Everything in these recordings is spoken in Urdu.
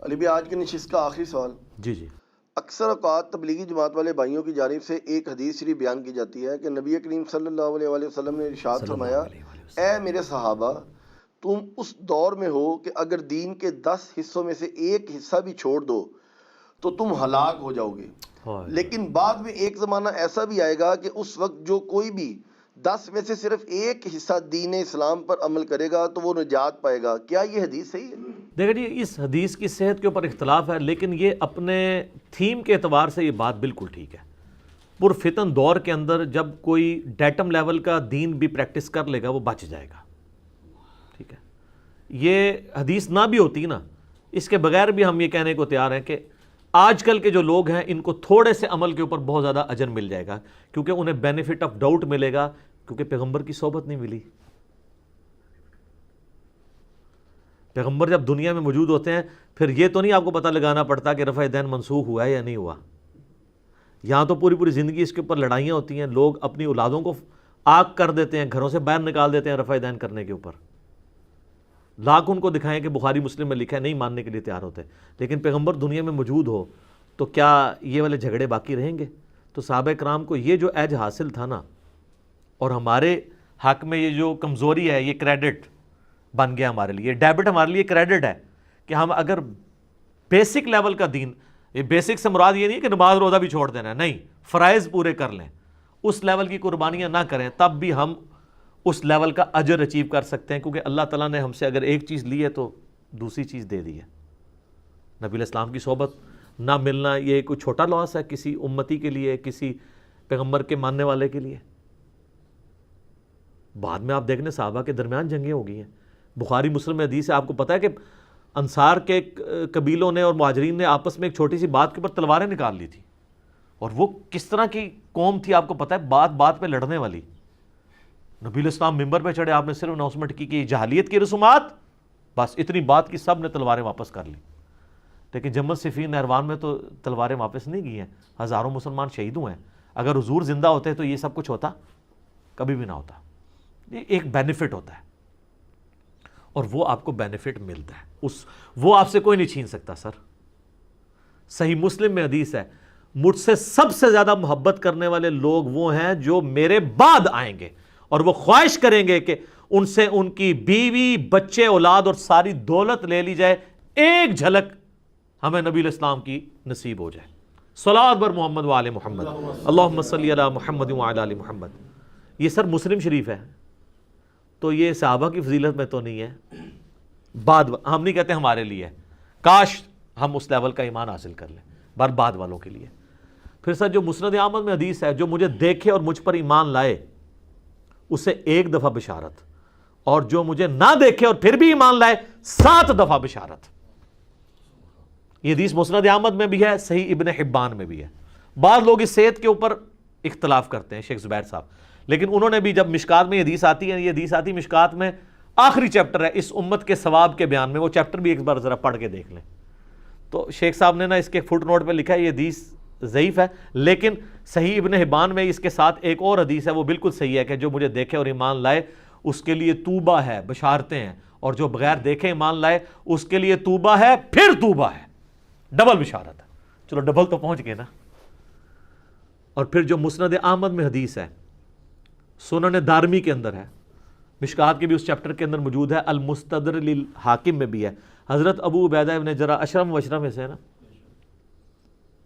علی بھائی آج کی نشست کا آخری سوال. جی جی. اکثر اوقات تبلیغی جماعت والے بھائیوں کی جانب سے ایک حدیث شریف بیان کی جاتی ہے کہ نبی کریم صلی اللہ علیہ وآلہ وسلم نے ارشاد فرمایا، اے میرے صحابہ، تم اس دور میں ہو کہ اگر دین کے 10 حصوں میں سے ایک حصہ بھی چھوڑ دو تو تم ہلاک ہو جاؤ گے. لیکن بعد میں ایک زمانہ ایسا بھی آئے گا کہ اس وقت جو کوئی بھی 10 میں سے صرف ایک حصہ دین اسلام پر عمل کرے گا تو وہ نجات پائے گا. کیا یہ حدیث صحیح ہے؟ دیکھیں جی، اس حدیث کی صحت کے اوپر اختلاف ہے، لیکن یہ اپنے تھیم کے اعتبار سے یہ بات بالکل ٹھیک ہے. پرفتن دور کے اندر جب کوئی ڈیٹم لیول کا دین بھی پریکٹس کر لے گا وہ بچ جائے گا. ٹھیک ہے، یہ حدیث نہ بھی ہوتی نا، اس کے بغیر بھی ہم یہ کہنے کو تیار ہیں کہ آج کل کے جو لوگ ہیں ان کو تھوڑے سے عمل کے اوپر بہت زیادہ اجر مل جائے گا، کیونکہ انہیں بینیفٹ آف ڈاؤٹ ملے گا، کیونکہ پیغمبر کی صحبت نہیں ملی. پیغمبر جب دنیا میں موجود ہوتے ہیں پھر یہ تو نہیں آپ کو پتہ لگانا پڑتا کہ رفع دین منسوخ ہوا ہے یا نہیں ہوا. یہاں تو پوری زندگی اس کے اوپر لڑائیاں ہوتی ہیں، لوگ اپنی اولادوں کو آگ کر دیتے ہیں، گھروں سے باہر نکال دیتے ہیں رفع دین کرنے کے اوپر. لاکھ ان کو دکھائیں کہ بخاری مسلم میں لکھا ہے، نہیں ماننے کے لیے تیار ہوتے. لیکن پیغمبر دنیا میں موجود ہو تو کیا یہ والے جھگڑے باقی رہیں گے؟ تو صحابہ کرام کو یہ جو ایج حاصل تھا نا، اور ہمارے حق میں یہ جو کمزوری ہے یہ کریڈٹ بن گیا ہمارے لیے، ڈیبٹ ہمارے لیے کریڈٹ ہے کہ ہم اگر بیسک لیول کا دین، یہ بیسک سے مراد یہ نہیں کہ نماز روزہ بھی چھوڑ دینا ہے، نہیں، فرائض پورے کر لیں، اس لیول کی قربانیاں نہ کریں، تب بھی ہم اس لیول کا اجر اچیو کر سکتے ہیں، کیونکہ اللہ تعالیٰ نے ہم سے اگر ایک چیز لی ہے تو دوسری چیز دے دی ہے. نبی علیہ السلام کی صحبت نہ ملنا یہ کوئی چھوٹا لاس ہے کسی امتی کے لیے، کسی پیغمبر کے ماننے والے کے لیے. بعد میں آپ دیکھنے صحابہ کے درمیان جنگیں ہو گئی ہیں. بخاری مسلم میں حدیث ہے، آپ کو پتہ ہے کہ انصار کے قبیلوں نے اور مہاجرین نے آپس میں ایک چھوٹی سی بات کے اوپر تلواریں نکال لی تھی، اور وہ کس طرح کی قوم تھی آپ کو پتہ ہے، بات بات پہ لڑنے والی. نبی علیہ السلام ممبر پہ چڑھے، آپ نے صرف اناؤنسمنٹ کی کہ جاہلیت کی رسومات، بس اتنی بات کی، سب نے تلواریں واپس کر لی. لیکن جمل صفین نہروان میں تو تلواریں واپس نہیں کی ہیں، ہزاروں مسلمان شہید ہوئے ہیں. اگر حضور زندہ ہوتے تو یہ سب کچھ ہوتا؟ کبھی بھی نہ ہوتا. یہ ایک بینیفٹ ہوتا ہے، اور وہ آپ کو بینیفٹ ملتا ہے، وہ آپ سے کوئی نہیں چھین سکتا. سر صحیح مسلم میں حدیث ہے، مجھ سے سب سے زیادہ محبت کرنے والے لوگ وہ ہیں جو میرے بعد آئیں گے، اور وہ خواہش کریں گے کہ ان سے ان کی بیوی، بچے، اولاد اور ساری دولت لے لی جائے، ایک جھلک ہمیں نبی علیہ السلام کی نصیب ہو جائے. صلوات بر محمد وآل محمد، اللہم صلی علی محمد وعلی آل محمد. یہ سر مسلم شریف ہے، تو یہ صحابہ کی فضیلت میں تو نہیں ہے، بعد ہم نہیں کہتے ہمارے لیے، کاش ہم اس لیول کا ایمان حاصل کر لیں، بار بعد والوں کے لیے. پھر سر جو مسند احمد میں حدیث ہے، جو مجھے دیکھے اور مجھ پر ایمان لائے اسے 1 دفعہ بشارت، اور جو مجھے نہ دیکھے اور پھر بھی ایمان لائے 7 دفعہ بشارت. یہ حدیث مسند احمد میں بھی ہے، صحیح ابن حبان میں بھی ہے. بعض لوگ اس صحت کے اوپر اختلاف کرتے ہیں، شیخ زبیر صاحب، لیکن انہوں نے بھی جب مشکات میں یہ حدیث آتی ہے، یہ حدیث آتی مشکات میں آخری چیپٹر ہے اس امت کے ثواب کے بیان میں، وہ چیپٹر بھی ایک بار ذرا پڑھ کے دیکھ لیں. تو شیخ صاحب نے نا اس کے فٹ نوٹ پہ لکھا ہے یہ حدیث ضعیف ہے، لیکن صحیح ابن حبان میں اس کے ساتھ ایک اور حدیث ہے وہ بالکل صحیح ہے کہ جو مجھے دیکھے اور ایمان لائے اس کے لیے توبہ ہے، بشارتیں ہیں، اور جو بغیر دیکھے ایمان لائے اس کے لیے توبہ ہے، پھر توبہ ہے، ڈبل بشارت ہے. چلو ڈبل تو پہنچ گئے نا. اور پھر جو مسند احمد میں حدیث ہے، سنن دارمی کے اندر ہے، مشکات کے بھی اس چیپٹر کے اندر موجود ہے، المستدر للحاکم میں بھی ہے. حضرت ابو عبیدہ ابن جرح اشرم وشرم میں سے ہے نا،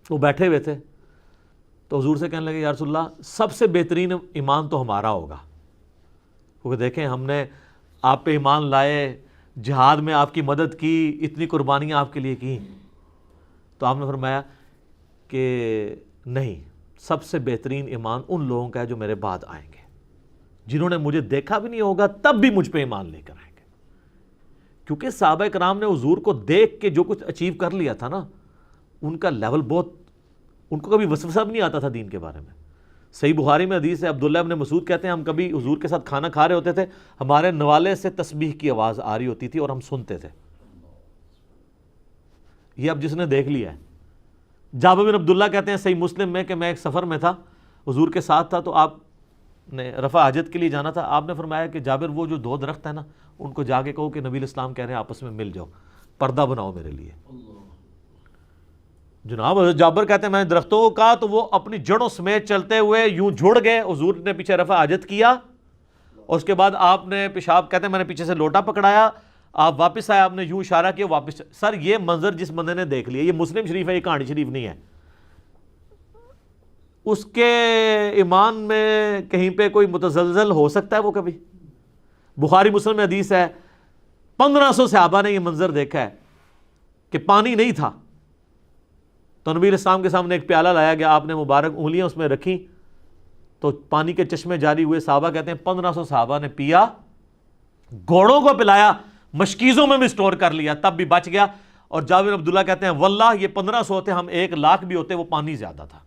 وہ بیٹھے ہوئے تھے تو حضور سے کہنے لگے یا رسول اللہ سب سے بہترین ایمان تو ہمارا ہوگا، کیونکہ دیکھیں ہم نے آپ پہ ایمان لائے، جہاد میں آپ کی مدد کی، اتنی قربانیاں آپ کے لیے کی. تو آپ نے فرمایا کہ نہیں، سب سے بہترین ایمان ان لوگوں کا ہے جو میرے بعد آئیں گے، جنہوں نے مجھے دیکھا بھی نہیں ہوگا تب بھی مجھ پہ ایمان لے کر آئیں گے. کیونکہ صحابہ کرام نے حضور کو دیکھ کے جو کچھ اچیو کر لیا تھا نا، ان کا لیول بہت، ان کو کبھی وسوسہ بھی نہیں آتا تھا دین کے بارے میں. صحیح بخاری میں حدیث ہے، عبداللہ ابن مسعود کہتے ہیں ہم کبھی حضور کے ساتھ کھانا کھا رہے ہوتے تھے، ہمارے نوالے سے تسبیح کی آواز آ رہی ہوتی تھی اور ہم سنتے تھے. یہ اب جس نے دیکھ لیا ہے. جابر بن عبداللہ کہتے ہیں صحیح مسلم میں کہ میں ایک سفر میں تھا، حضور کے ساتھ تھا، تو آپ نے رفع حاجت کے لیے جانا تھا. آپ نے فرمایا کہ جابر وہ جو 2 درخت ہیں نا ان کو جا کے کہو کہ نبی علیہ السلام کہہ رہے ہیں آپس میں مل جاؤ، پردہ بناؤ میرے لیے. جناب حضرت جابر کہتے ہیں میں نے درختوں کو کہا تو وہ اپنی جڑوں سمیت چلتے ہوئے یوں جڑ گئے. حضور نے پیچھے رفع حاجت کیا اور اس کے بعد آپ نے پیشاب, کہتے ہیں میں نے پیچھے سے لوٹا پکڑایا, آپ واپس آئے, آپ نے یوں اشارہ کیا واپس. سر یہ منظر جس بندے نے دیکھ لیا, یہ مسلم شریف ہے, یہ کہانی شریف نہیں ہے, اس کے ایمان میں کہیں پہ کوئی متزلزل ہو سکتا ہے وہ کبھی؟ بخاری مسلم میں حدیث ہے 1500 صحابہ نے یہ منظر دیکھا ہے کہ پانی نہیں تھا تو نبی علیہ السلام کے سامنے ایک پیالہ لایا گیا, آپ نے مبارک انگلیاں اس میں رکھی تو پانی کے چشمے جاری ہوئے. صحابہ کہتے ہیں 1500 صحابہ نے پیا, گھوڑوں کو پلایا, مشکیزوں میں بھی سٹور کر لیا, تب بھی بچ گیا. اور جابر عبداللہ کہتے ہیں واللہ یہ 1500 ہوتے, ہم 1,00,000 بھی ہوتے, وہ پانی زیادہ تھا.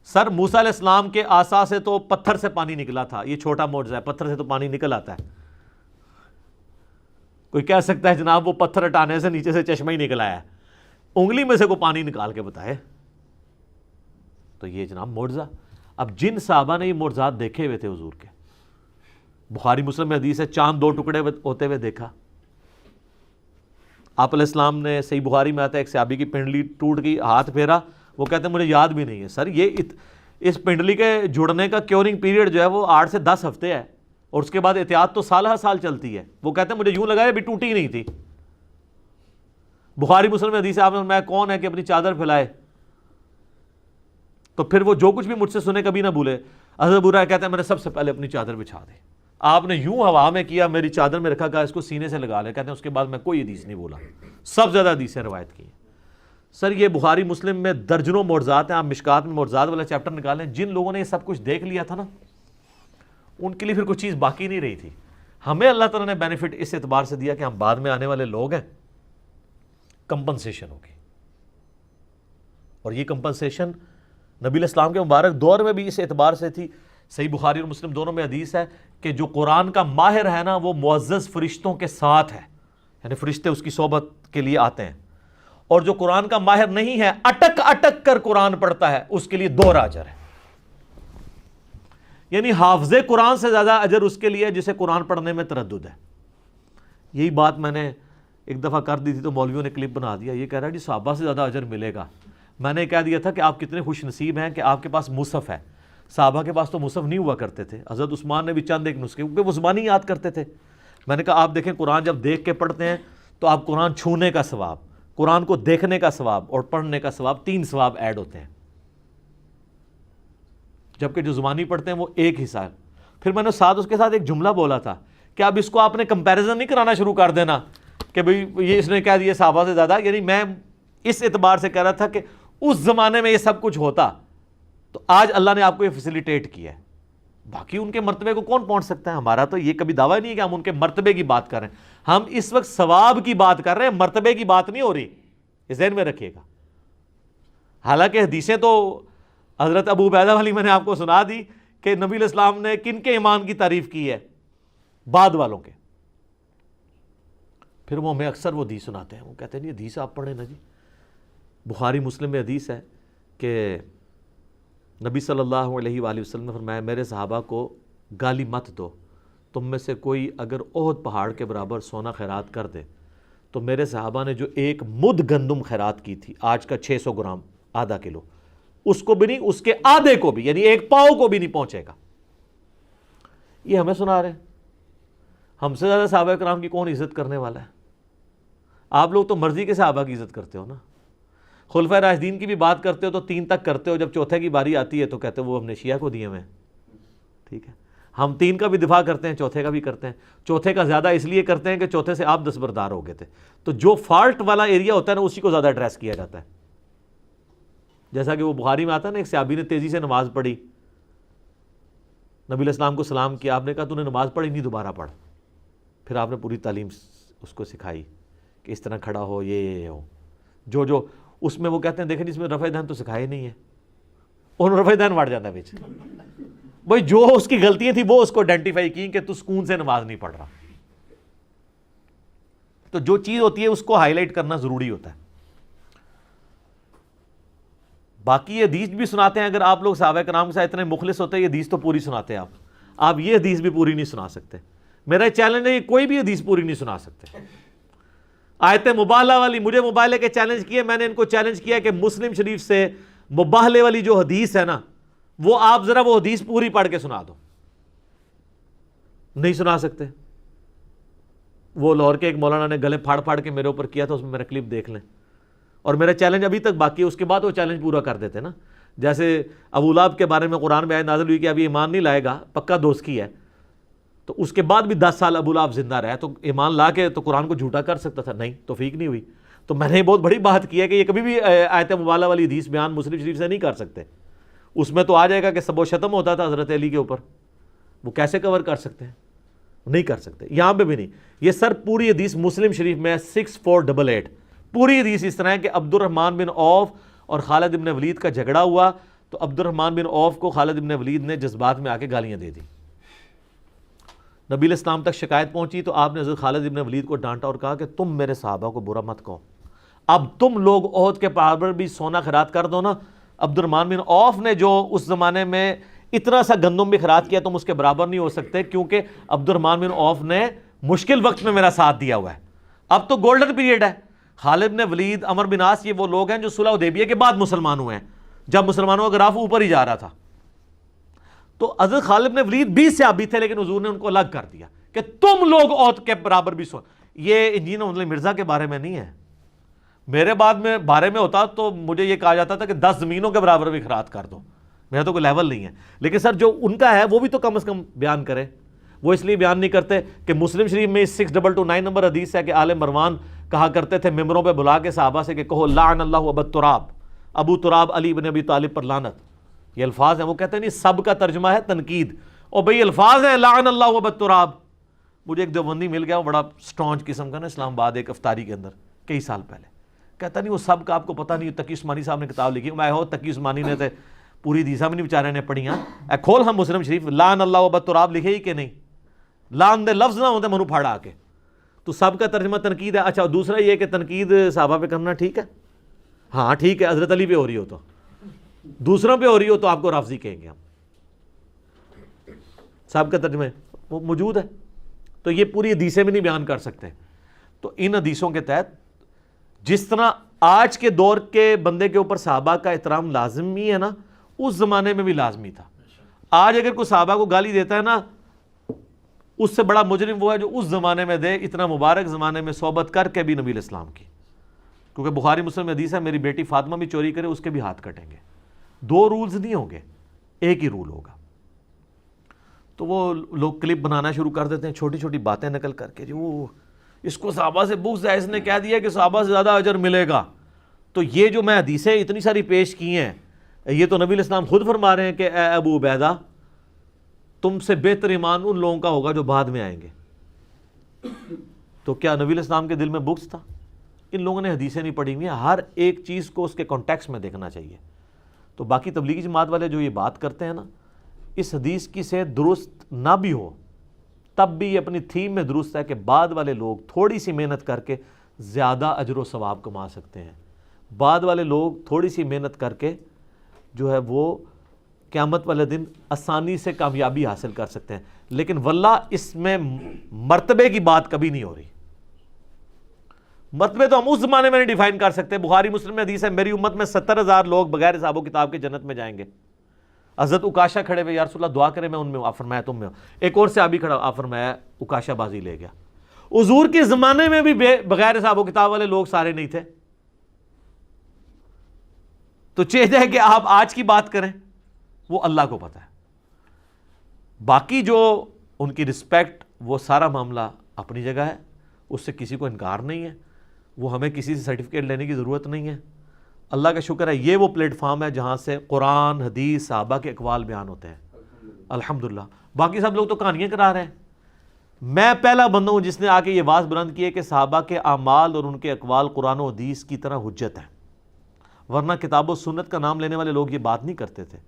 سر موسیٰ علیہ السلام کے عصا سے تو پتھر سے پانی نکلا تھا, یہ چھوٹا معجزہ ہے, پتھر سے تو پانی نکل آتا ہے. کوئی کہہ سکتا ہے جناب وہ پتھر ہٹانے سے نیچے سے چشمہ ہی نکل آیا ہے, انگلی میں سے کوئی پانی نکال کے بتائے تو یہ جناب معجزہ. اب جن صحابہ نے یہ معجزات دیکھے ہوئے تھے حضور کے, بخاری مسلم میں حدیث ہے چاند 2 ٹکڑے ہوتے ہوئے دیکھا. آپ علیہ السلام نے, صحیح بخاری میں آتا ہے, ایک صحابی کی پنڈلی ٹوٹ گئی, ہاتھ پھیرا, وہ کہتے ہیں مجھے یاد بھی نہیں ہے. سر یہ اس پنڈلی کے جڑنے کا کیورنگ پیریڈ جو ہے وہ 8 سے 10 ہفتے ہے, اور اس کے بعد احتیاط تو سالہ سال چلتی ہے. وہ کہتے ہیں مجھے یوں لگا ہے ابھی ٹوٹی ہی نہیں تھی. بخاری مسلم میں حدیث ہے, آپ نے فرمایا کون ہے کہ اپنی چادر پھیلائے, تو پھر وہ جو کچھ بھی مجھ سے سنے کبھی نہ بھولے. حضرت ابو ہریرہ کہتے ہیں میں نے سب سے پہلے اپنی چادر بچھا دی, آپ نے یوں ہوا میں کیا, میری چادر میں رکھا, کہا اس کو سینے سے لگا لے. کہتے ہیں اس کے بعد میں کوئی حدیث نہیں بولا, سب زیادہ حدیثیں روایت کی ہیں. سر یہ بخاری مسلم میں درجنوں معجزات ہیں. آپ مشکات میں معجزات والا چیپٹر نکالیں, جن لوگوں نے یہ سب کچھ دیکھ لیا تھا نا, ان کے لیے پھر کوئی چیز باقی نہیں رہی تھی. ہمیں اللہ تعالیٰ نے بینیفٹ اس اعتبار سے دیا کہ ہم بعد میں آنے والے لوگ ہیں, کمپنسیشن ہوگی. اور یہ کمپنسیشن نبی علیہ السلام کے مبارک دور میں بھی اس اعتبار سے تھی. صحیح بخاری اور مسلم دونوں میں حدیث ہے کہ جو قرآن کا ماہر ہے نا, وہ معزز فرشتوں کے ساتھ ہے, یعنی فرشتے اس کی صحبت کے لیے آتے ہیں. اور جو قرآن کا ماہر نہیں ہے, اٹک اٹک کر قرآن پڑھتا ہے, اس کے لیے 2 اجر ہے. یعنی حافظ قرآن سے زیادہ اجر اس کے لیے جسے قرآن پڑھنے میں تردد ہے. یہی بات میں نے ایک دفعہ کر دی تھی تو مولویوں نے کلپ بنا دیا, یہ کہہ رہا ہے جی صحابہ سے زیادہ اجر ملے گا. میں نے کہہ دیا تھا کہ آپ کتنے خوش نصیب ہیں کہ آپ کے پاس مصحف ہے, صحابہ کے پاس تو مصحف نہیں ہوا کرتے تھے. حضرت عثمان نے بھی چند ایک نسخے, کیونکہ وہ زبانی یاد کرتے تھے. میں نے کہا آپ دیکھیں قرآن جب دیکھ کے پڑھتے ہیں تو آپ قرآن چھونے کا ثواب, قرآن کو دیکھنے کا ثواب اور پڑھنے کا ثواب, 3 ثواب ایڈ ہوتے ہیں, جبکہ جو زبانی پڑھتے ہیں وہ ایک حصہ ہے. پھر میں نے ساتھ اس کے ساتھ ایک جملہ بولا تھا کہ اب اس کو آپ نے کمپیریزن نہیں کرانا شروع کر دینا کہ بھئی یہ اس نے کہہ دیا صحابہ سے زیادہ. یعنی میں اس اعتبار سے کہہ رہا تھا کہ اس زمانے میں یہ سب کچھ ہوتا تو آج اللہ نے آپ کو یہ فیسیلیٹیٹ کیا ہے. باقی ان کے مرتبے کو کون پہنچ سکتا ہے؟ ہمارا تو یہ کبھی دعویٰ نہیں ہے کہ ہم ان کے مرتبے کی بات کر رہے ہیں, ہم اس وقت ثواب کی بات کر رہے ہیں, مرتبے کی بات نہیں ہو رہی, یہ ذہن میں رکھیے گا. حالانکہ حدیثیں تو حضرت ابو عبیدہ والی میں نے آپ کو سنا دی کہ نبی علیہ السلام نے کن کے ایمان کی تعریف کی ہے, بعد والوں کے. پھر وہ ہمیں اکثر وہ حدیث سناتے ہیں, وہ کہتے ہیں یہ حدیث آپ پڑھیں نا جی. بخاری مسلم میں حدیث ہے کہ نبی صلی اللہ علیہ وآلہ وسلم نے فرمایا میرے صحابہ کو گالی مت دو, تم میں سے کوئی اگر احد پہاڑ کے برابر سونا خیرات کر دے تو میرے صحابہ نے جو 1 مد گندم خیرات کی تھی, آج کا 600 گرام, ½ کلو, اس کو بھی نہیں, اس کے آدھے کو بھی, یعنی 1 پاؤ کو بھی نہیں پہنچے گا. یہ ہمیں سنا رہے ہیں. ہم سے زیادہ صحابہ کرام کی کون عزت کرنے والا ہے؟ آپ لوگ تو مرضی کے صحابہ کی عزت کرتے ہو نا. خلفائے راشدین کی بھی بات کرتے ہو تو 3 تک کرتے ہو, جب چوتھے کی باری آتی ہے تو کہتے ہو وہ ہم نے شیعہ کو دیے ہوئے ہیں. ٹھیک ہے, ہم 3 کا بھی دفاع کرتے ہیں, چوتھے کا بھی کرتے ہیں. چوتھے کا زیادہ اس لیے کرتے ہیں کہ چوتھے سے آپ دستبردار ہو گئے تھے, تو جو فالٹ والا ایریا ہوتا ہے نا اسی کو زیادہ ایڈریس کیا جاتا ہے. جیسا کہ وہ بخاری میں آتا ہے نا, ایک صحابی نے تیزی سے نماز پڑھی, نبی علیہ السلام کو سلام کیا, آپ نے کہا تو نے نماز پڑھی نہیں, دوبارہ پڑھ. پھر آپ نے پوری تعلیم اس کو سکھائی کہ اس طرح کھڑا ہو, یہ ہو, جو اس میں وہ کہتے ہیں دیکھیں جس میں رفع دہن تو سکھائے نہیں ہے, اور رفع دہن وڑ جاتا ہے بیچ. بھائی جو اس کی غلطیاں تھیں وہ اس کو آئیڈینٹیفائی کی کہ تو سکون سے نماز نہیں پڑھ رہا. تو جو چیز ہوتی ہے اس کو ہائی لائٹ کرنا ضروری ہوتا ہے. باقی یہ حدیث بھی سناتے ہیں, اگر آپ لوگ صحابہ کرام کے ساتھ اتنے مخلص ہوتے ہیں, یہ حدیث تو پوری سناتے ہیں آپ یہ حدیث بھی پوری نہیں سنا سکتے. میرا چیلنج ہے, یہ کوئی بھی حدیث پوری نہیں سنا سکتے. آیت مبالغہ والی مجھے مبالغے کے چیلنج کیے، میں نے ان کو چیلنج کیا کہ مسلم شریف سے مبالغے والی جو حدیث ہے نا، وہ آپ ذرا وہ حدیث پوری پڑھ کے سنا دو. نہیں سنا سکتے. وہ لاہور کے ایک مولانا نے گلے پھاڑ پھاڑ کے میرے اوپر کیا تھا، اس میں میرا کلپ دیکھ لیں. اور میرا چیلنج ابھی تک باقی ہے، اس کے بعد وہ چیلنج پورا کر دیتے نا. جیسے ابو لہب کے بارے میں قرآن میں آیت نازل ہوئی کہ ابھی ایمان نہیں لائے گا، پکا دوست کی ہے، تو اس کے بعد بھی 10 سال ابو لہب زندہ رہا، تو ایمان لا کے تو قرآن کو جھوٹا کر سکتا تھا، نہیں، توفیق نہیں ہوئی. تو میں نے بہت بڑی بات کی ہے کہ یہ کبھی بھی آیت مبالغہ والی حدیث بیان مسلم شریف سے نہیں کر سکتے. اس میں تو آ جائے گا کہ سب و شتم ہوتا تھا حضرت علی کے اوپر، وہ کیسے کور کر سکتے ہیں؟ نہیں کر سکتے. یہاں پہ بھی نہیں. یہ سر پوری حدیث مسلم شریف میں 6488 پوری حدیث اس طرح ہے کہ عبد الرحمن بن عوف اور خالد بن ولید کا جھگڑا ہوا، تو عبد الرحمن بن عوف کو خالد بن ولید نے جذبات میں آ کے گالیاں دے دی. نبی الاسلام تک شکایت پہنچی تو آپ نے حضرت خالد بن ولید کو ڈانٹا اور کہا کہ تم میرے صحابہ کو برا مت کہو، اب تم لوگ احد کے پہاڑ پر بھی سونا خیرات کر دو نا. عبد الرحمن بن عوف نے جو اس زمانے میں اتنا سا گندم بھی خیرات کیا، تم اس کے برابر نہیں ہو سکتے، کیونکہ عبد الرحمن بن عوف نے مشکل وقت میں میرا ساتھ دیا ہوا ہے. اب تو گولڈن پیریڈ ہے. خالد بن ولید، عمر بن عاص، یہ وہ لوگ ہیں جو صلح حدیبیہ کے بعد مسلمان ہوئے ہیں، جب مسلمانوں کا گراف اوپر ہی جا رہا تھا. تو حضرت خالد بن ولید بھی صحابی تھے، لیکن حضور نے ان کو الگ کر دیا کہ تم لوگ احد کے برابر بھی سو. یہ انجین محمد مرزا کے بارے میں نہیں ہے، میرے بارے میں ہوتا تو مجھے یہ کہا جاتا تھا کہ 10 زمینوں کے برابر بھی خیرات کر دو. میرا تو کوئی لیول نہیں ہے. لیکن سر جو ان کا ہے وہ بھی تو کم از کم بیان کرے. وہ اس لیے بیان نہیں کرتے کہ مسلم شریف میں 6229 نمبر حدیث ہے کہ آل مروان کہا کرتے تھے ممبروں پہ بلا کے صحابہ سے کہ کہو لعن اللہ ابو تراب، ابو تراب علی بن ابی طالب پر لعنت. یہ الفاظ ہیں. وہ کہتے ہیں نہیں، سب کا ترجمہ ہے تنقید. اور بھئی الفاظ ہیں لعن اللہ ابو تراب. مجھے ایک دیوبندی مل گیا، وہ بڑا سٹرانچ قسم کا نا، اسلام آباد ایک افطاری کے اندر کئی سال پہلے. کہتا نہیں وہ سب کا آپ کو پتہ نہیں. تقی عثمانی صاحب نے کتاب لکھی، میں ہو تقی عثمانی نے تھے پوری حدیثاں بھی نہیں بیچارے نے پڑھیاں. اے کھول ہم مسلم شریف، لعن اللہ ابو تراب لکھے ہی کہ نہیں؟ لعن دے لفظ نہ ہوتے منو پھاڑا کے. تو سب کا ترجمہ تنقید ہے. اچھا دوسرا یہ کہ تنقید صحابہ پہ کرنا ٹھیک ہے؟ ہاں ٹھیک ہے. حضرت علی پہ ہو رہی ہو تو، دوسروں پہ ہو رہی ہو تو آپ کو رافضی کہیں گے ہم. صاحب کا ترجمہ وہ موجود ہے. تو یہ پوری حدیثیں بھی نہیں بیان کر سکتے. تو ان حدیثوں کے تحت جس طرح آج کے دور کے بندے کے اوپر صحابہ کا احترام لازمی ہے نا، اس زمانے میں بھی لازمی تھا. آج اگر کوئی صحابہ کو گالی دیتا ہے نا، اس سے بڑا مجرم وہ ہے جو اس زمانے میں دے، اتنا مبارک زمانے میں صحبت کر کے بھی نبی الاسلام کی. کیونکہ بخاری مسلم میں حدیث ہے میری بیٹی فاطمہ بھی چوری کرے اس کے بھی ہاتھ کٹیں گے. 2 رولز نہیں ہوں گے، ایک ہی رول ہوگا. تو وہ لوگ کلپ بنانا شروع کر دیتے ہیں، چھوٹی چھوٹی باتیں نقل کر کے، جو وہ اس کو صحابہ سے بغض ہے، اس نے کہہ دیا کہ صحابہ سے زیادہ اجر ملے گا. تو یہ جو میں حدیثیں اتنی ساری پیش کی ہیں، یہ تو نبی الاسلام خود فرما رہے ہیں کہ اے ابو عبیدہ، تم سے بہتر ایمان ان لوگوں کا ہوگا جو بعد میں آئیں گے. تو کیا نبی الاسلام کے دل میں بغض تھا؟ ان لوگوں نے حدیثیں نہیں پڑھی ہوئی ہیں. ہر ایک چیز کو اس کے کانٹیکسٹ میں دیکھنا چاہیے. تو باقی تبلیغی جماعت والے جو یہ بات کرتے ہیں نا، اس حدیث کی سے درست نہ بھی ہو تب بھی یہ اپنی تھیم میں درست ہے کہ بعد والے لوگ تھوڑی سی محنت کر کے زیادہ اجر و ثواب کما سکتے ہیں. بعد والے لوگ تھوڑی سی محنت کر کے جو ہے وہ قیامت والے دن آسانی سے کامیابی حاصل کر سکتے ہیں. لیکن واللہ اس میں مرتبے کی بات کبھی نہیں ہو رہی. مرتبے تو ہم اس زمانے میں نہیں ڈیفائن کر سکتے. بخاری مسلم میں حدیث ہے میری امت میں 70,000 لوگ بغیر حساب و کتاب کے جنت میں جائیں گے. حضرت اکاشا کھڑے ہوئے، یا رسول اللہ دعا کرے میں ان میں ہوں. آپ فرمایا تم میں ہو. ایک اور صحابی کھڑا، آپ فرمایا اکاشا بازی لے گیا. حضور کے زمانے میں بھی بغیر حساب و کتاب والے لوگ سارے نہیں تھے. تو چاہیے ہے کہ آپ آج کی بات کریں، وہ اللہ کو پتہ ہے. باقی جو ان کی رسپیکٹ، وہ سارا معاملہ اپنی جگہ ہے، اس سے کسی کو انکار نہیں ہے. وہ ہمیں کسی سے سرٹیفکیٹ لینے کی ضرورت نہیں ہے. اللہ کا شکر ہے یہ وہ پلیٹ فارم ہے جہاں سے قرآن، حدیث، صحابہ کے اقوال بیان ہوتے ہیں. الحمدللہ. باقی سب لوگ تو کہانیاں کرا رہے ہیں. میں پہلا بندہ ہوں جس نے آ کے یہ آواز بلند کی ہے کہ صحابہ کے اعمال اور ان کے اقوال قرآن و حدیث کی طرح حجت ہے. ورنہ کتاب و سنت کا نام لینے والے لوگ یہ بات نہیں کرتے تھے.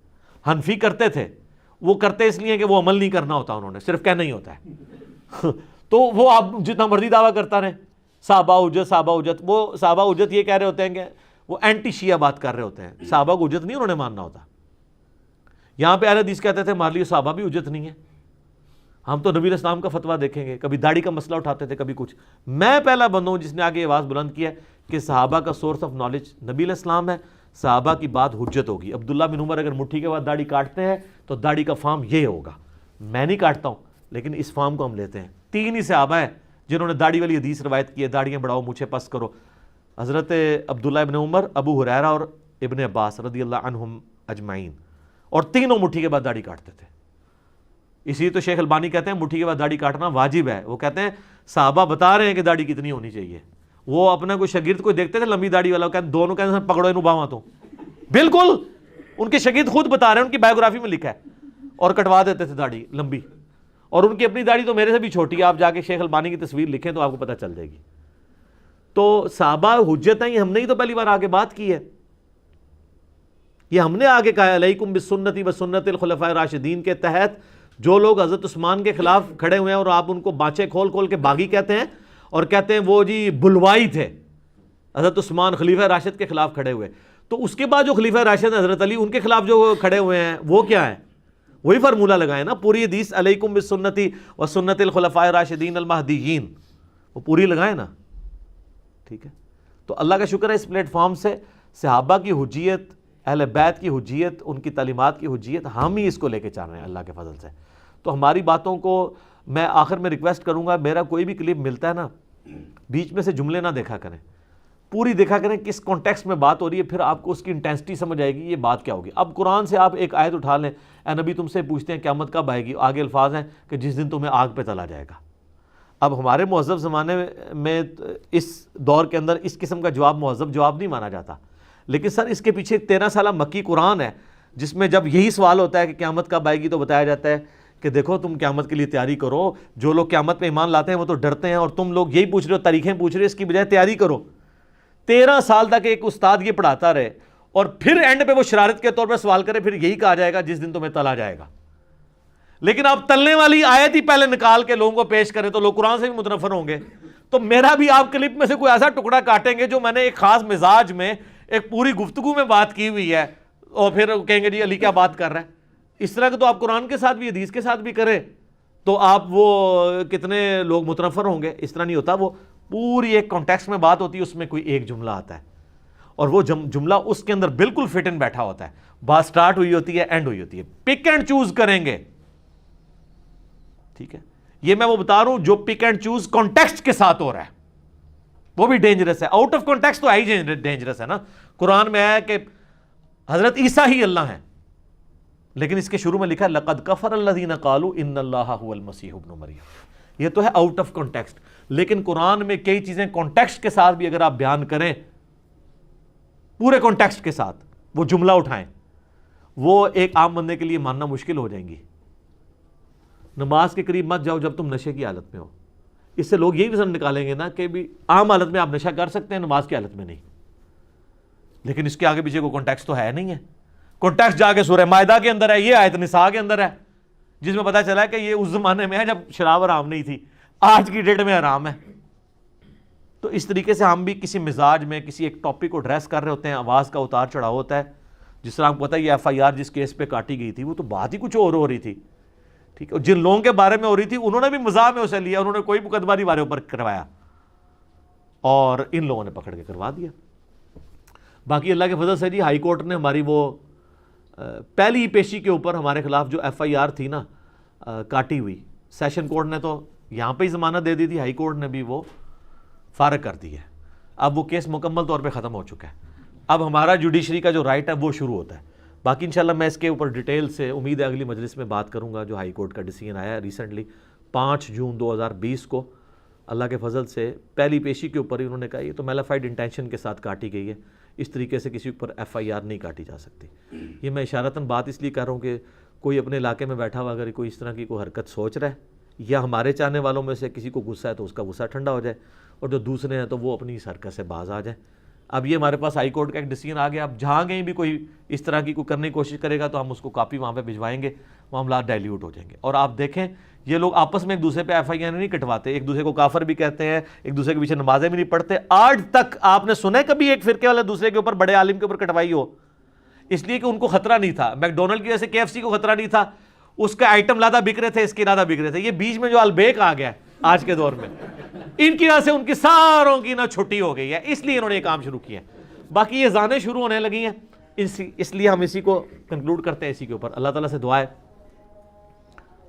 حنفی کرتے تھے، وہ کرتے اس لیے کہ وہ عمل نہیں کرنا ہوتا، انہوں نے صرف کہنا ہی ہوتا ہے. تو وہ آپ جتنا مرضی دعویٰ کرتا رہے صحابہ حجت، صحابہ حجت. وہ صحابہ حجت یہ کہہ رہے ہوتے ہیں کہ وہ اینٹی شیعہ بات کر رہے ہوتے ہیں. صحابہ کو حجت نہیں انہوں نے ماننا ہوتا. یہاں پہ اہل حدیث کہتے تھے ہمارے لیے صحابہ بھی حجت نہیں ہے. ہم تو نبی علیہ السلام کا فتویٰ دیکھیں گے، کبھی داڑھی کا مسئلہ اٹھاتے تھے، کبھی کچھ. میں پہلا بندہ ہوں جس نے آگے آواز بلند کیا کہ صحابہ کا سورس آف نالج نبی علیہ السلام ہے، صحابہ کی بات حجت ہوگی. عبداللہ بن عمر اگر مٹھی کے بعد داڑھی کاٹتے ہیں تو داڑھی کا فارم یہ ہوگا. میں نہیں کاٹتا ہوں لیکن اس فارم کو ہم لیتے ہیں. 3 ہی صحابہ ہیں جنہوں نے داڑھی والی حدیث روایت کی ہے، داڑھیاں بڑھاؤ مجھے پس کرو. حضرت عبداللہ ابن عمر، ابو ہریرہ اور ابن عباس رضی اللہ عنہم اجمعین، اور تینوں مٹھی کے بعد داڑھی کاٹتے تھے. اسی تو شیخ البانی کہتے ہیں مٹھی کے بعد داڑھی کاٹنا واجب ہے. وہ کہتے ہیں صحابہ بتا رہے ہیں کہ داڑھی کتنی ہونی چاہیے. وہ اپنا کوئی شاگرد کوئی دیکھتے تھے لمبی داڑھی والا، کہتے دونوں کہتے ہیں پکڑو انہوں باواں تو. بالکل ان کے شاگرد خود بتا رہے ہیں، ان کی بایوگرافی میں لکھا ہے، اور کٹوا دیتے تھے داڑھی لمبی. اور ان کی اپنی داڑھی تو میرے سے بھی چھوٹی ہے، آپ جا کے شیخ البانی کی تصویر لکھیں تو آپ کو پتہ چل جائے گی. تو صحابہ حجت ہیں، یہ ہم نے ہی تو پہلی بار آگے بات کی ہے. یہ ہم نے آگے کہا علیکم بسنتی و سنت الخلفاء الراشدین کے تحت جو لوگ حضرت عثمان کے خلاف کھڑے ہوئے ہیں اور آپ ان کو بانچے کھول کھول کے باغی کہتے ہیں اور کہتے ہیں وہ جی بلوائی تھے، حضرت عثمان خلیفہ راشد کے خلاف کھڑے ہوئے. تو اس کے بعد جو خلیفہ راشد ہیں حضرت علی، ان کے خلاف جو کھڑے ہوئے ہیں وہ کیا ہیں؟ وہی فارمولہ لگائے نا، پوری حدیث علیکم بسنتی و سنت الخلفاء الراشدین المہدیین، وہ پوری لگائے نا. ٹھیک ہے، تو اللہ کا شکر ہے اس پلیٹ فارم سے صحابہ کی حجیت، اہل بیت کی حجیت، ان کی تعلیمات کی حجیت ہم ہی اس کو لے کے چل رہے ہیں اللہ کے فضل سے. تو ہماری باتوں کو میں آخر میں ریکویسٹ کروں گا، میرا کوئی بھی کلپ ملتا ہے نا، بیچ میں سے جملے نہ دیکھا کریں، پوری دیکھا کریں کس کانٹیکسٹ میں بات ہو رہی ہے، پھر آپ کو اس کی انٹینسٹی سمجھ آئے گی یہ بات کیا ہوگی. اب قرآن سے آپ ایک آیت اٹھا لیں، اے نبی تم سے پوچھتے ہیں قیامت کب آئے گی، آگے الفاظ ہیں کہ جس دن تمہیں آگ پہ تلا جائے گا. اب ہمارے مہذب زمانے میں اس دور کے اندر اس قسم کا جواب مہذب جواب نہیں مانا جاتا، لیکن سر اس کے پیچھے 13 سالہ مکی قرآن ہے جس میں جب یہی سوال ہوتا ہے کہ قیامت کب آئے گی تو بتایا جاتا ہے کہ دیکھو تم قیامت کے لیے تیاری کرو. جو لوگ قیامت پہ ایمان لاتے ہیں وہ تو ڈرتے ہیں، اور تم لوگ یہی پوچھ رہے ہو، تاریخیں پوچھ رہے ہو، اس کی بجائے تیاری کرو. 13 سال تک ایک استاد یہ پڑھاتا رہے اور پھر اینڈ پہ وہ شرارت کے طور پہ سوال کرے، پھر یہی کہا جائے گا جس دن تمہیں تلا جائے گا. لیکن آپ تلنے والی آیت ہی پہلے نکال کے لوگوں کو پیش کریں تو لوگ قرآن سے بھی متنفر ہوں گے. تو میرا بھی آپ کلپ میں سے کوئی ایسا ٹکڑا کاٹیں گے جو میں نے ایک خاص مزاج میں ایک پوری گفتگو میں بات کی ہوئی ہے، اور پھر کہیں گے جی علی کیا بات کر رہا ہے. اس طرح کے تو آپ قرآن کے ساتھ بھی حدیث کے ساتھ بھی کریں تو آپ وہ کتنے لوگ متنفر ہوں گے. اس طرح نہیں ہوتا، وہ پوری ایک کانٹیکسٹ میں بات ہوتی ہے، اس میں کوئی ایک جملہ آتا ہے اور وہ جملہ اس کے اندر بالکل فٹ ان بیٹھا ہوتا ہے. بات سٹارٹ ہوئی ہوتی ہے، اینڈ ہوئی ہوتی ہے، پک اینڈ چوز کریں گے. ٹھیک ہے، یہ میں وہ بتا رہا ہوں جو پک اینڈ چوز کانٹیکسٹ کے ساتھ ہو رہا ہے وہ بھی ڈینجرس ہے. آؤٹ آف کانٹیکسٹ تو ہی ڈینجرس ہے نا. قرآن میں ہے کہ حضرت عیسیٰ ہی اللہ ہیں، لیکن اس کے شروع میں لکھا ہے لقد کفر الذین قالوا ان اللہ هو المسیح ابن مریم. یہ تو ہے آؤٹ آف کانٹیکسٹ، لیکن قرآن میں کئی چیزیں کانٹیکسٹ کے ساتھ بھی اگر آپ بیان کریں، پورے کانٹیکسٹ کے ساتھ وہ جملہ اٹھائیں، وہ ایک عام بندے کے لیے ماننا مشکل ہو جائیں گی. نماز کے قریب مت جاؤ جب تم نشے کی حالت میں ہو. اس سے لوگ یہی وزن نکالیں گے نا کہ بھی عام حالت میں آپ نشہ کر سکتے ہیں، نماز کی حالت میں نہیں. لیکن اس کے آگے پیچھے کوئی کانٹیکسٹ تو ہے نہیں ہے. کانٹیکسٹ جا کے سورہ مائدہ کے اندر ہے، یہ آیت نساء کے اندر ہے، جس میں پتا چلا ہے کہ یہ اس زمانے میں ہے جب شراب حرام نہیں تھی، آج کی ڈیٹ میں حرام ہے. تو اس طریقے سے ہم بھی کسی مزاج میں کسی ایک ٹاپک کو ڈریس کر رہے ہوتے ہیں، آواز کا اتار چڑھاؤ ہوتا ہے. جس طرح آپ کو پتہ ہے یہ FIR جس کیس پہ کاٹی گئی تھی وہ تو بات ہی کچھ اور ہو رہی تھی. ٹھیک ہے، جن لوگوں کے بارے میں ہو رہی تھی انہوں نے بھی مزاح میں اسے لیا، انہوں نے کوئی مقدمہ نہیں بارے اوپر کروایا اور ان لوگوں نے پکڑ کے کروا دیا. باقی اللہ کے فضل سے جی ہائی کورٹ نے ہماری وہ پہلی پیشی کے اوپر ہمارے خلاف جو FIR تھی نا کاٹی ہوئی، سیشن کورٹ نے تو یہاں پہ ہی ضمانت دے دی تھی، ہائی کورٹ نے بھی وہ فارغ کر دی ہے. اب وہ کیس مکمل طور پہ ختم ہو چکا ہے. اب ہمارا جوڈیشری کا جو رائٹ ہے وہ شروع ہوتا ہے. باقی انشاءاللہ میں اس کے اوپر ڈیٹیل سے امید ہے اگلی مجلس میں بات کروں گا. جو ہائی کورٹ کا ڈیسیژن آیا ہے ریسنٹلی 5 جون 2020 کو، اللہ کے فضل سے پہلی پیشی کے اوپر ہی انہوں نے کہا یہ تو میلافائڈ انٹینشن کے ساتھ کاٹی گئی ہے، اس طریقے سے کسی اوپر FIR نہیں کاٹی جا سکتی. یہ میں اشارتاً بات اس لیے کر رہا ہوں کہ کوئی اپنے علاقے میں بیٹھا ہوا اگر کوئی اس طرح کی کوئی حرکت سوچ رہا ہے یا ہمارے چاہنے والوں میں سے کسی کو غصہ ہے تو اس کا غصہ ٹھنڈا ہو جائے، اور جو دوسرے ہیں تو وہ اپنی اس حرکت سے باز آ جائیں. اب یہ ہمارے پاس ہائی کورٹ کا ایک ڈیسیژن آ گیا، اب جہاں کہیں بھی کوئی اس طرح کی کوئی کرنے کی کوشش کرے گا تو ہم اس کو کاپی وہاں پہ بھجوائیں گے، معاملات ڈائلیوٹ ہو جائیں گے. اور آپ دیکھیں یہ لوگ آپس میں ایک دوسرے پہ FIR نہیں کٹواتے، ایک دوسرے کو کافر بھی کہتے ہیں، ایک دوسرے کے پیچھے نمازیں بھی نہیں پڑھتے. آج تک آپ نے سنا ہے کبھی ایک فرقے والے دوسرے کے اوپر بڑے عالم کے اوپر کٹوائی ہو؟ اس لیے کہ ان کو خطرہ نہیں تھا. میکڈونلڈ کی وجہ سے KFC کو خطرہ نہیں تھا، اس کا آئٹم زیادہ بک رہے تھے، اس کے زیادہ بک رہے تھے. یہ بیچ میں جو البیک آ گیا ہے آج کے دور میں، ان کی وجہ سے ان کی ساروں کی نا چھٹی ہو گئی ہے، اس لیے انہوں نے یہ کام شروع کیا ہے. باقی یہ زانیں شروع ہونے لگی ہیں، اس لیے ہم اسی کو کنکلوڈ کرتے ہیں اسی کے اوپر. اللہ تعالیٰ سے دعا ہے،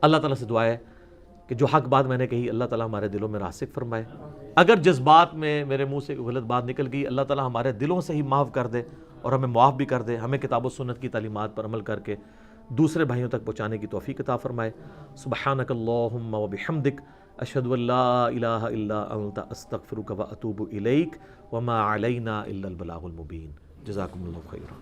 اللہ تعالیٰ سے دعا ہے کہ جو حق بات میں نے کہی اللہ تعالیٰ ہمارے دلوں میں راسخ فرمائے. اگر جذبات میں میرے منہ سے غلط بات نکل گئی، اللہ تعالیٰ ہمارے دلوں سے ہی معاف کر دے اور ہمیں معاف بھی کر دے. ہمیں کتاب و سنت کی تعلیمات پر عمل کر کے دوسرے بھائیوں تک پہنچانے کی توفیق عطا فرمائے. سبحانک اللہم و بحمدک، اشہد ان لا الہ الا انت، استغفرک و اتوب الیک، وما علینا الا البلاغ المبین. جزاکم اللہ خیرا.